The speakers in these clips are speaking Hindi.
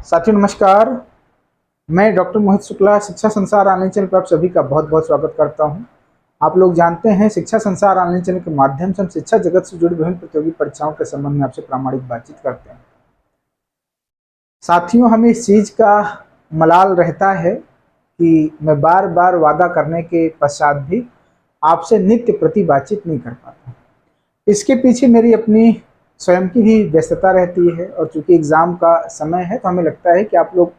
साथियों नमस्कार। मैं डॉक्टर मोहित शुक्ला शिक्षा संसार ऑनलाइन चैनल पर आप सभी का बहुत बहुत स्वागत करता हूं। आप लोग जानते हैं शिक्षा संसार ऑनलाइन चैनल के माध्यम से हम शिक्षा जगत से जुड़ी विभिन्न प्रतियोगी परीक्षाओं के संबंध में आपसे प्रामाणिक बातचीत करते हैं। साथियों, हमें इस चीज़ का मलाल रहता है कि मैं बार बार वादा करने के पश्चात भी आपसे नित्य प्रति बातचीत नहीं कर पाता। इसके पीछे मेरी अपनी स्वयं की भी व्यस्तता रहती है और चूंकि एग्ज़ाम का समय है तो हमें लगता है कि आप लोग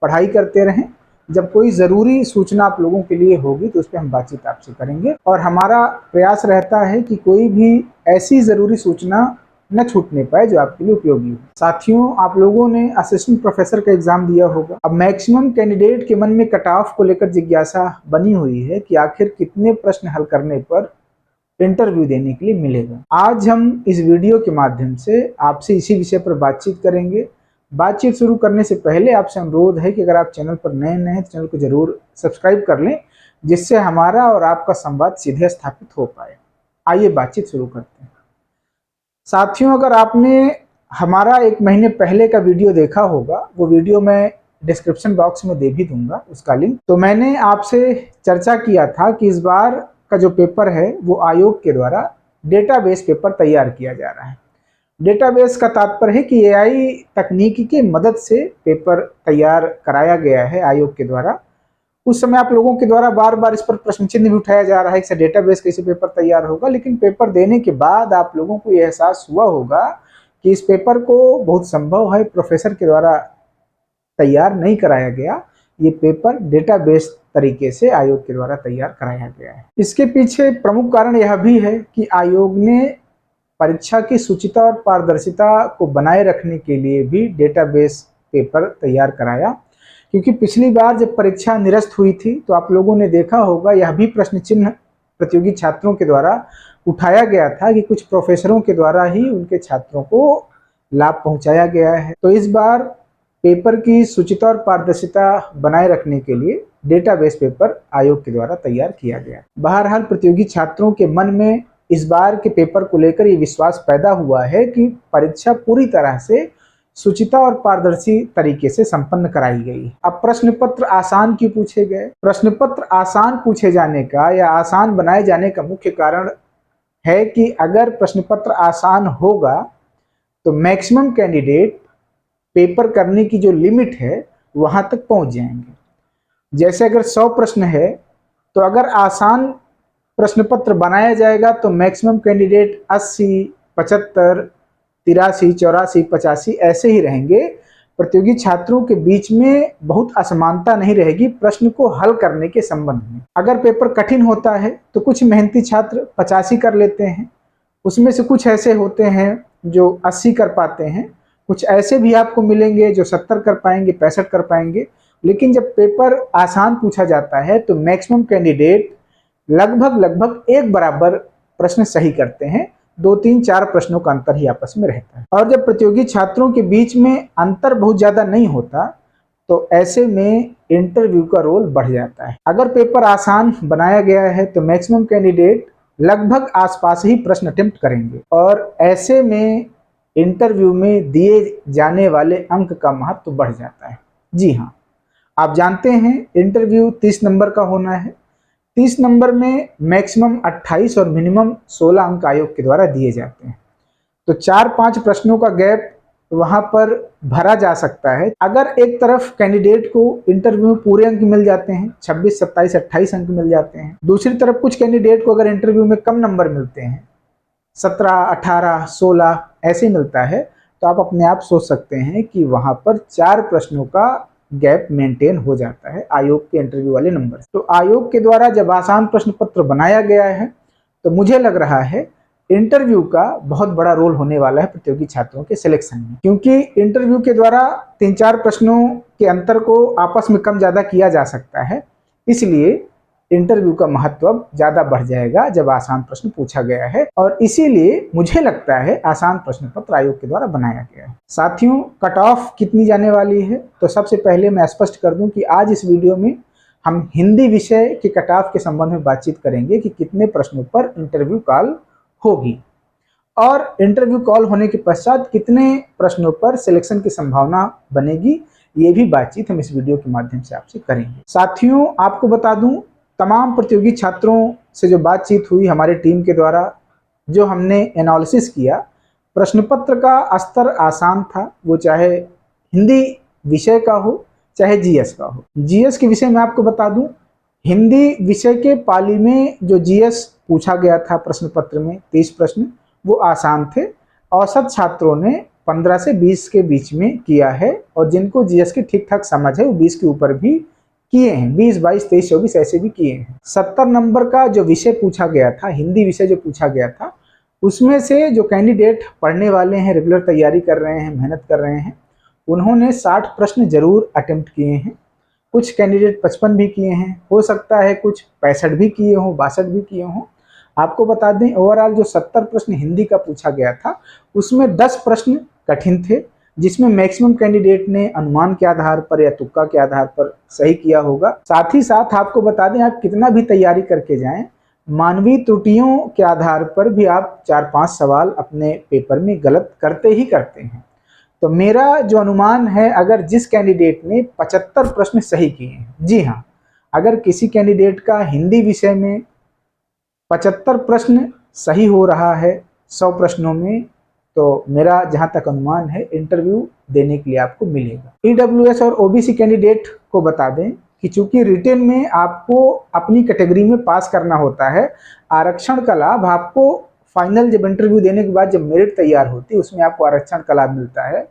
पढ़ाई करते रहें। जब कोई ज़रूरी सूचना आप लोगों के लिए होगी तो उस पर हम बातचीत आपसे करेंगे और हमारा प्रयास रहता है कि कोई भी ऐसी ज़रूरी सूचना न छूटने पाए जो आपके लिए उपयोगी हो। साथियों, आप लोगों ने असिस्टेंट प्रोफेसर का एग्ज़ाम दिया होगा। अब मैक्सिमम कैंडिडेट के मन में कट ऑफ को लेकर जिज्ञासा बनी हुई है कि आखिर कितने प्रश्न हल करने पर इंटरव्यू देने के लिए मिलेगा। आज हम इस वीडियो के माध्यम से आपसे इसी विषय पर बातचीत करेंगे। बातचीत शुरू करने से पहले आपसे अनुरोध है कि अगर आप चैनल पर नए हैं तो चैनल को जरूर सब्सक्राइब कर लें, जिससे हमारा और आपका संवाद सीधे स्थापित हो पाए। आइए बातचीत शुरू करते हैं। साथियों, अगर आपने हमारा 1 महीने पहले का वीडियो देखा होगा, वो वीडियो मैं डिस्क्रिप्शन बॉक्स में दे भी दूंगा उसका लिंक। तो मैंने आपसे चर्चा किया था कि इस बार का जो पेपर है वो आयोग के द्वारा डेटाबेस पेपर तैयार किया जा रहा है। डेटाबेस का तात्पर्य है कि एआई तकनीकी की मदद से पेपर तैयार कराया गया है आयोग के द्वारा। उस समय आप लोगों के द्वारा बार बार इस पर प्रश्न चिन्ह भी उठाया जा रहा है कि डेटाबेस कैसे पेपर तैयार होगा, लेकिन पेपर देने के बाद आप लोगों को यह एहसास हुआ होगा कि इस पेपर को बहुत संभव है प्रोफेसर के द्वारा तैयार नहीं कराया गया। ये पेपर डेटाबेस तरीके से आयोग के द्वारा तैयार कराया गया है। इसके पीछे प्रमुख कारण यह भी है कि आयोग ने परीक्षा की शुचिता और पारदर्शिता को बनाए रखने के लिए भी डेटाबेस पेपर तैयार कराया। क्योंकि पिछली बार जब परीक्षा निरस्त हुई थी तो आप लोगों ने देखा होगा यह भी प्रश्न चिन्ह प्रतियोगी छात्रों के द्वारा उठाया गया था कि कुछ प्रोफेसरों के द्वारा ही उनके छात्रों को लाभ पहुंचाया गया है। तो इस बार पेपर की शुचिता और पारदर्शिता बनाए रखने के लिए डेटाबेस पेपर आयोग के द्वारा तैयार किया गया। बहरहाल प्रतियोगी छात्रों के मन में इस बार के पेपर को लेकर ये विश्वास पैदा हुआ है कि परीक्षा पूरी तरह से शुचिता और पारदर्शी तरीके से संपन्न कराई गई। अब प्रश्न पत्र आसान क्यों पूछे गए? प्रश्न पत्र आसान पूछे जाने का या आसान बनाए जाने का मुख्य कारण है कि अगर प्रश्न पत्र आसान होगा तो मैक्सिमम कैंडिडेट पेपर करने की जो लिमिट है वहां तक पहुंच जाएंगे। जैसे अगर 100 प्रश्न है तो अगर आसान प्रश्न पत्र बनाया जाएगा तो मैक्सिमम कैंडिडेट 80, 75, 83, 84, 85 ऐसे ही रहेंगे। प्रतियोगी छात्रों के बीच में बहुत असमानता नहीं रहेगी प्रश्न को हल करने के संबंध में। अगर पेपर कठिन होता है तो कुछ मेहनती छात्र 85 कर लेते हैं, उसमें से कुछ ऐसे होते हैं जो 80 कर पाते हैं, कुछ ऐसे भी आपको मिलेंगे जो 70 कर पाएंगे, 65 कर पाएंगे। लेकिन जब पेपर आसान पूछा जाता है तो मैक्सिमम कैंडिडेट लगभग एक बराबर प्रश्न सही करते हैं। 2, 3, 4 प्रश्नों का अंतर ही आपस में रहता है। और जब प्रतियोगी छात्रों के बीच में अंतर बहुत ज्यादा नहीं होता तो ऐसे में इंटरव्यू का रोल बढ़ जाता है। अगर पेपर आसान बनाया गया है तो मैक्सिमम कैंडिडेट लगभग आसपास ही प्रश्न अटेम्प्ट करेंगे और ऐसे में इंटरव्यू में दिए जाने वाले अंक का महत्व बढ़ जाता है। जी हाँ, आप जानते हैं इंटरव्यू 30 नंबर का होना है। 30 नंबर में मैक्सिमम 28 और मिनिमम 16 अंक आयोग के द्वारा दिए जाते हैं। तो 4-5 प्रश्नों का गैप वहां पर भरा जा सकता है। अगर एक तरफ कैंडिडेट को इंटरव्यू में पूरे अंक मिल जाते हैं, 26, 27, 28 अंक मिल जाते हैं, दूसरी तरफ कुछ कैंडिडेट को अगर इंटरव्यू में कम नंबर मिलते हैं, 17, 18, 16 ऐसे मिलता है, तो आप अपने आप सोच सकते हैं कि वहां पर 4 प्रश्नों का गैप मेंटेन हो जाता है आयोग के इंटरव्यू वाले नंबर। तो आयोग के द्वारा जब आसान प्रश्न पत्र बनाया गया है तो मुझे लग रहा है इंटरव्यू का बहुत बड़ा रोल होने वाला है प्रतियोगी छात्रों के सिलेक्शन में। क्योंकि इंटरव्यू के द्वारा 3-4 प्रश्नों के अंतर को आपस में कम ज्यादा किया जा सकता है, इसलिए इंटरव्यू का महत्व ज्यादा बढ़ जाएगा जब आसान प्रश्न पूछा गया है। और इसीलिए मुझे लगता है आसान प्रश्न पत्र आयोग के द्वारा बनाया गया है। साथियों, कट ऑफ कितनी जाने वाली है तो सबसे पहले मैं स्पष्ट कर दूं कि आज इस वीडियो में हम हिंदी विषय के कट ऑफ के संबंध में बातचीत करेंगे कि कितने प्रश्नों पर इंटरव्यू कॉल होगी और इंटरव्यू कॉल होने के पश्चात कितने प्रश्नों पर सिलेक्शन की संभावना बनेगी, ये भी बातचीत हम इस वीडियो के माध्यम से आपसे करेंगे। साथियों, आपको बता दूं, तमाम प्रतियोगी छात्रों से जो बातचीत हुई हमारी टीम के द्वारा, जो हमने एनालिसिस किया, प्रश्न पत्र का स्तर आसान था, वो चाहे हिंदी विषय का हो चाहे जीएस का हो। जीएस के विषय में आपको बता दूं, हिंदी विषय के पाली में जो जीएस पूछा गया था प्रश्न पत्र में 30 प्रश्न, वो आसान थे। औसत छात्रों ने 15 से 20 के बीच में किया है, और जिनको जीएस की ठीक ठाक समझ है वो 20 के ऊपर भी किए हैं, 20, 22, 23, 24 ऐसे भी किए हैं। 70 नंबर का जो विषय पूछा गया था, हिंदी विषय जो पूछा गया था, उसमें से जो कैंडिडेट पढ़ने वाले हैं, रेगुलर तैयारी कर रहे हैं, मेहनत कर रहे हैं, उन्होंने 60 प्रश्न जरूर अटेम्प्ट किए हैं। कुछ कैंडिडेट 55 भी किए हैं, हो सकता है कुछ 65 भी किए हों, 62 भी किए हों। आपको बता दें, ओवरऑल जो 70 प्रश्न हिंदी का पूछा गया था, उसमें 10 प्रश्न कठिन थे, जिसमें मैक्सिमम कैंडिडेट ने अनुमान के आधार पर या तुक्का के आधार पर सही किया होगा। साथ ही साथ आपको बता दें, आप कितना भी तैयारी करके जाएं, मानवीय त्रुटियों के आधार पर भी आप 4-5 सवाल अपने पेपर में गलत करते ही करते हैं। तो मेरा जो अनुमान है, अगर जिस कैंडिडेट ने 75 प्रश्न सही किए हैं, जी हाँ, अगर किसी कैंडिडेट का हिंदी विषय में 75 प्रश्न सही हो रहा है 100 प्रश्नों में, तो मेरा जहां तक अनुमान है इंटरव्यू देने के लिए आपको मिलेगा। ईडब्ल्यूएस और ओबीसी कैंडिडेट को बता दें कि चूंकि रिटेन में आपको अपनी कैटेगरी में पास करना होता है, आरक्षण का लाभ आपको फाइनल जब इंटरव्यू देने के बाद जब मेरिट तैयार होती है उसमें आपको आरक्षण का लाभ मिलता है।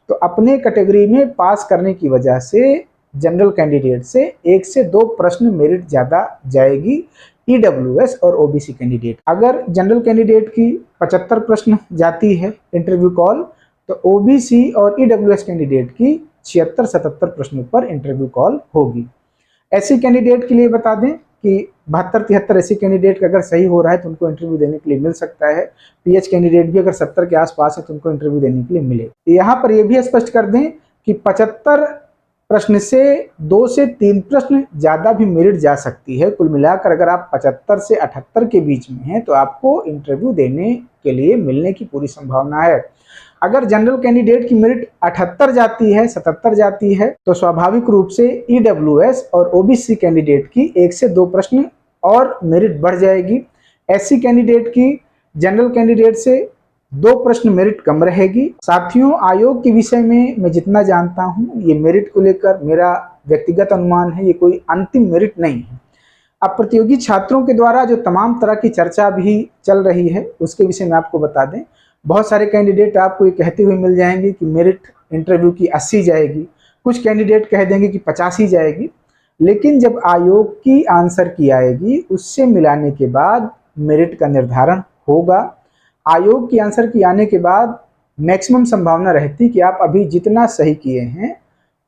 तो अपने कैटेगरी में पास करने की वजह से जनरल कैंडिडेट से 1 से 2 प्रश्न मेरिट ज़्यादा जाएगी ईडब्ल्यूएस और ओबीसी कैंडिडेट। अगर जनरल कैंडिडेट की 75 प्रश्न जाती है इंटरव्यू कॉल, तो ओबीसी और ईडब्ल्यूएस कैंडिडेट की 76-77 प्रश्नों पर इंटरव्यू कॉल होगी। एससी कैंडिडेट के लिए बता दें कि 72-73 एससी कैंडिडेट का अगर सही हो रहा है तो उनको इंटरव्यू देने के लिए मिल सकता है। पीएच कैंडिडेट भी अगर 70 के आसपास है तो उनको इंटरव्यू देने के लिए मिलेगा। यहाँ पर यह भी स्पष्ट कर दें कि 75 प्रश्न से 2 से 3 प्रश्न ज़्यादा भी मेरिट जा सकती है। कुल मिलाकर अगर आप 75 से 78 के बीच में हैं तो आपको इंटरव्यू देने के लिए मिलने की पूरी संभावना है। अगर जनरल कैंडिडेट की मेरिट 78 जाती है, 77 जाती है, तो स्वाभाविक रूप से ईडब्ल्यूएस और ओबीसी कैंडिडेट की 1 से 2 प्रश्न और मेरिट बढ़ जाएगी। एससी कैंडिडेट की जनरल कैंडिडेट से 2 प्रश्न मेरिट कम रहेगी। साथियों, आयोग के विषय में मैं जितना जानता हूं, ये मेरिट को लेकर मेरा व्यक्तिगत अनुमान है, ये कोई अंतिम मेरिट नहीं है। अब प्रतियोगी छात्रों के द्वारा जो तमाम तरह की चर्चा भी चल रही है उसके विषय में आपको बता दें, बहुत सारे कैंडिडेट आपको ये कहते हुए मिल जाएंगे कि मेरिट इंटरव्यू की 80 जाएगी, कुछ कैंडिडेट कह देंगे कि 85 जाएगी, लेकिन जब आयोग की आंसर की आएगी उससे मिलाने के बाद मेरिट का निर्धारण होगा। आयोग की आंसर की आने के बाद मैक्सिमम संभावना रहती कि आप अभी जितना सही किए हैं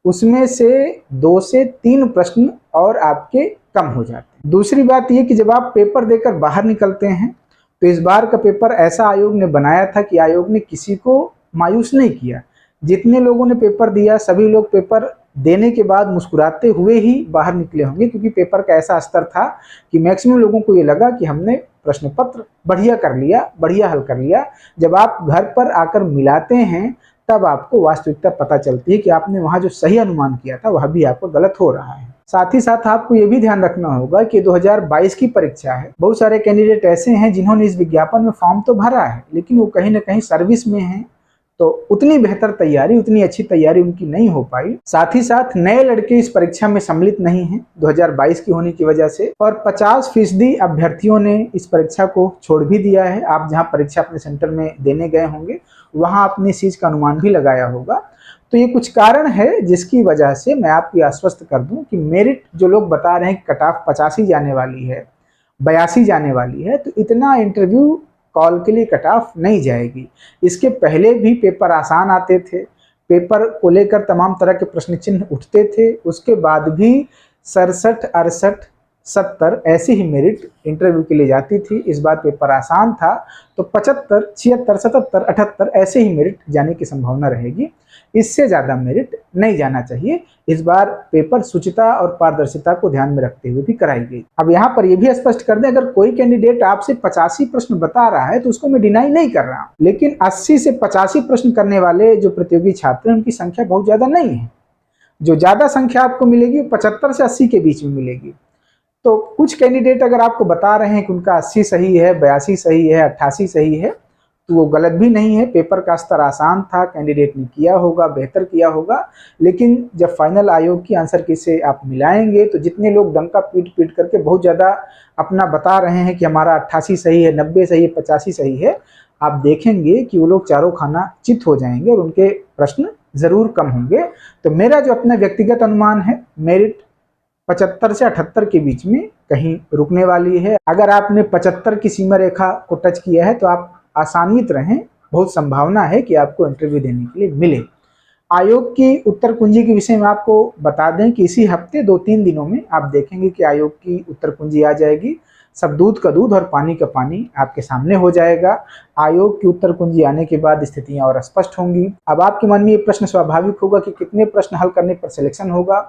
उसमें से 2 से 3 प्रश्न और आपके कम हो जाते हैं। दूसरी बात यह कि जब आप पेपर देकर बाहर निकलते हैं तो इस बार का पेपर ऐसा आयोग ने बनाया था कि आयोग ने किसी को मायूस नहीं किया। जितने लोगों ने पेपर दिया सभी लोग पेपर देने के बाद मुस्कुराते हुए ही बाहर निकले होंगे, क्योंकि पेपर का ऐसा स्तर था कि मैक्सिमम लोगों को ये लगा कि हमने प्रश्न पत्र बढ़िया कर लिया, बढ़िया हल कर लिया। जब आप घर पर आकर मिलाते हैं तब आपको वास्तविकता पता चलती है कि आपने वहाँ जो सही अनुमान किया था वह भी आपको गलत हो रहा है। साथ ही साथ आपको ये भी ध्यान रखना होगा कि 2022 की परीक्षा है। बहुत सारे कैंडिडेट ऐसे हैं जिन्होंने इस विज्ञापन में फॉर्म तो भरा है लेकिन वो कहीं ना कहीं सर्विस में हैं, तो उतनी बेहतर तैयारी, उतनी अच्छी तैयारी उनकी नहीं हो पाई। साथ ही साथ नए लड़के इस परीक्षा में सम्मिलित नहीं हैं 2022 की होने की वजह से, और 50% अभ्यर्थियों ने इस परीक्षा को छोड़ भी दिया है। आप जहां परीक्षा अपने सेंटर में देने गए होंगे वहां आपने इस चीज का अनुमान भी लगाया होगा। तो ये कुछ कारण है जिसकी वजह से मैं आपको आश्वस्त कर दूं कि मेरिट जो लोग बता रहे हैं कि कट ऑफ 85 जाने वाली है, 82 जाने वाली है, तो इतना इंटरव्यू कॉल के लिए कट ऑफ नहीं जाएगी। इसके पहले भी पेपर आसान आते थे, पेपर को लेकर तमाम तरह के प्रश्न चिन्ह उठते थे, उसके बाद भी 67, 68, 70 ऐसी ही मेरिट इंटरव्यू के लिए जाती थी। इस बार पेपर आसान था तो 75, 76, 77, 78 ऐसे ही मेरिट जाने की संभावना रहेगी। इससे ज़्यादा मेरिट नहीं जाना चाहिए। इस बार पेपर शुचिता और पारदर्शिता को ध्यान में रखते हुए भी कराई गई। अब यहाँ पर यह भी स्पष्ट कर दें, अगर कोई कैंडिडेट आपसे 85 प्रश्न बता रहा है तो उसको मैं डिनाई नहीं कर रहा हूँ, लेकिन 80 से 85 प्रश्न करने वाले जो प्रतियोगी छात्र हैं उनकी संख्या बहुत ज़्यादा नहीं है। जो ज़्यादा संख्या आपको मिलेगी 75 से 80 के बीच में मिलेगी। तो कुछ कैंडिडेट अगर आपको बता रहे हैं कि उनका 80 सही है, 82 सही है, 88 सही है, तो वो गलत भी नहीं है। पेपर का स्तर आसान था, कैंडिडेट ने किया होगा, बेहतर किया होगा, लेकिन जब फाइनल आयोग की आंसर की से आप मिलाएंगे तो जितने लोग डंका पीट पीट करके बहुत ज़्यादा अपना बता रहे हैं कि हमारा 88 सही है, 90 सही है, 85 सही है, आप देखेंगे कि वो लोग चारों खाना चित हो जाएंगे और उनके प्रश्न ज़रूर कम होंगे। तो मेरा जो अपना व्यक्तिगत अनुमान है, मेरिट 75 से 78 के बीच में कहीं रुकने वाली है। अगर आपने 75 की सीमा रेखा को टच किया है तो आप आसान्वित रहें, बहुत संभावना है कि आपको इंटरव्यू देने के लिए मिले। आयोग की उत्तर कुंजी के विषय में आपको बता दें कि इसी हफ्ते 2-3 दिनों में आप देखेंगे कि आयोग की उत्तर कुंजी आ जाएगी। सब दूध का दूध और पानी का पानी आपके सामने हो जाएगा। आयोग की उत्तर कुंजी आने के बाद स्थितियां और स्पष्ट होंगी। अब आपके मन में ये प्रश्न स्वाभाविक होगा कि कितने प्रश्न हल करने पर सिलेक्शन होगा।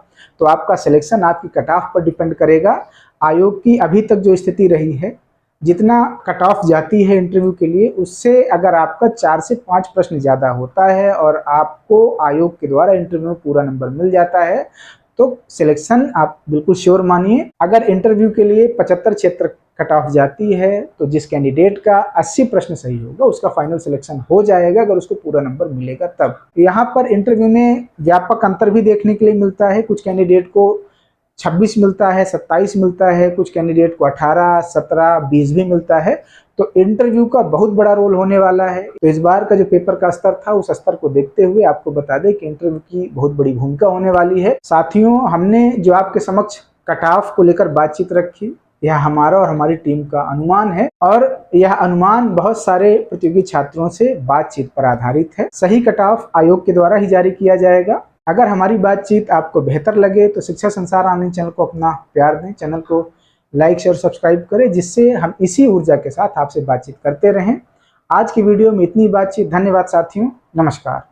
तो आपका सिलेक्शन आपकी कट ऑफ पर डिपेंड करेगा। आयोग की अभी तक जो स्थिति रही है, जितना कट ऑफ जाती है इंटरव्यू के लिए, उससे अगर आपका 4 से 5 प्रश्न ज़्यादा होता है और आपको आयोग के द्वारा इंटरव्यू में पूरा नंबर मिल जाता है तो सिलेक्शन आप बिल्कुल श्योर मानिए। अगर इंटरव्यू के लिए 75-76 कट ऑफ जाती है तो जिस कैंडिडेट का 80 प्रश्न सही होगा उसका फाइनल सिलेक्शन हो जाएगा, अगर उसको पूरा नंबर मिलेगा तब। यहाँ पर इंटरव्यू में व्यापक अंतर भी देखने के लिए मिलता है। कुछ कैंडिडेट को 26 मिलता है, 27 मिलता है, कुछ कैंडिडेट को 18, 17, 20 भी मिलता है। तो इंटरव्यू का बहुत बड़ा रोल होने वाला है। तो इस बार का जो पेपर का स्तर था उस स्तर को देखते हुए आपको बता दें कि इंटरव्यू की बहुत बड़ी भूमिका होने वाली है। साथियों, हमने जो आपके समक्ष कट ऑफ को लेकर बातचीत रखी, यह हमारा और हमारी टीम का अनुमान है और यह अनुमान बहुत सारे प्रतियोगी छात्रों से बातचीत पर आधारित है। सही कट ऑफ आयोग के द्वारा ही जारी किया जाएगा। अगर हमारी बातचीत आपको बेहतर लगे तो शिक्षा संसार ऑनलाइन चैनल को अपना प्यार दें, चैनल को लाइक शेयर सब्सक्राइब करें, जिससे हम इसी ऊर्जा के साथ आपसे बातचीत करते रहें। आज की वीडियो में इतनी बातचीत। धन्यवाद साथियों, नमस्कार।